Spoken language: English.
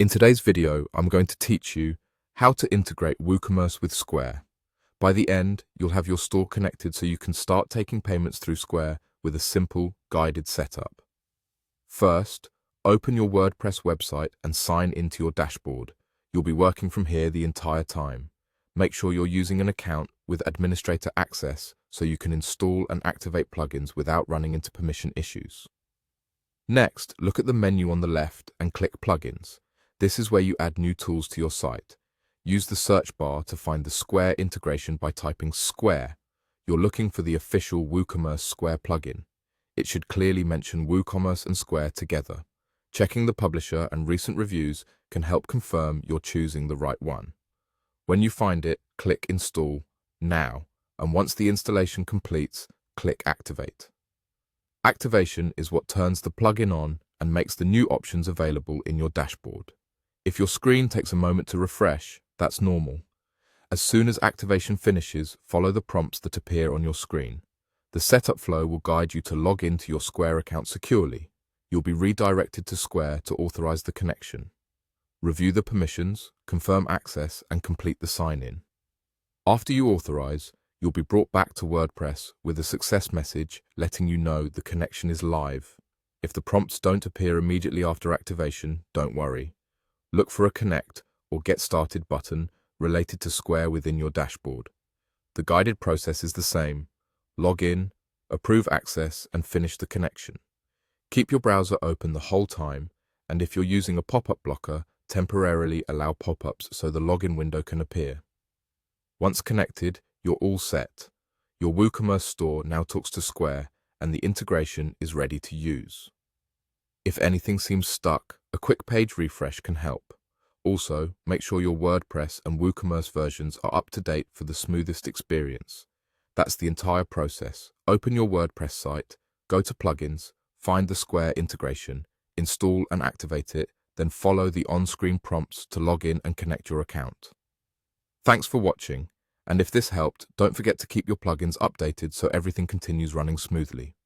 In today's video, I'm going to teach you how to integrate WooCommerce with Square. By the end, you'll have your store connected so you can start taking payments through Square with a simple, guided setup. First, open your WordPress website and sign into your dashboard. You'll be working from here the entire time. Make sure you're using an account with administrator access so you can install and activate plugins without running into permission issues. Next, look at the menu on the left and click Plugins. This is where you add new tools to your site. Use the search bar to find the Square integration by typing Square. You're looking for the official WooCommerce Square plugin. It should clearly mention WooCommerce and Square together. Checking the publisher and recent reviews can help confirm you're choosing the right one. When you find it, click Install now, and once the installation completes, click Activate. Activation is what turns the plugin on and makes the new options available in your dashboard. If your screen takes a moment to refresh, that's normal. As soon as activation finishes, follow the prompts that appear on your screen. The setup flow will guide you to log into your Square account securely. You'll be redirected to Square to authorize the connection. Review the permissions, confirm access, and complete the sign-in. After you authorize, you'll be brought back to WordPress with a success message letting you know the connection is live. If the prompts don't appear immediately after activation, don't worry. Look for a Connect or Get Started button related to Square within your dashboard. The guided process is the same. Log in, approve access, and finish the connection. Keep your browser open the whole time, and if you're using a pop-up blocker, temporarily allow pop-ups so the login window can appear. Once connected, you're all set. Your WooCommerce store now talks to Square, and the integration is ready to use. If anything seems stuck, a quick page refresh can help. Also, make sure your WordPress and WooCommerce versions are up to date for the smoothest experience. That's the entire process. Open your WordPress site, go to Plugins, find the Square integration, install and activate it, then follow the on-screen prompts to log in and connect your account. Thanks for watching, and if this helped, don't forget to keep your plugins updated so everything continues running smoothly.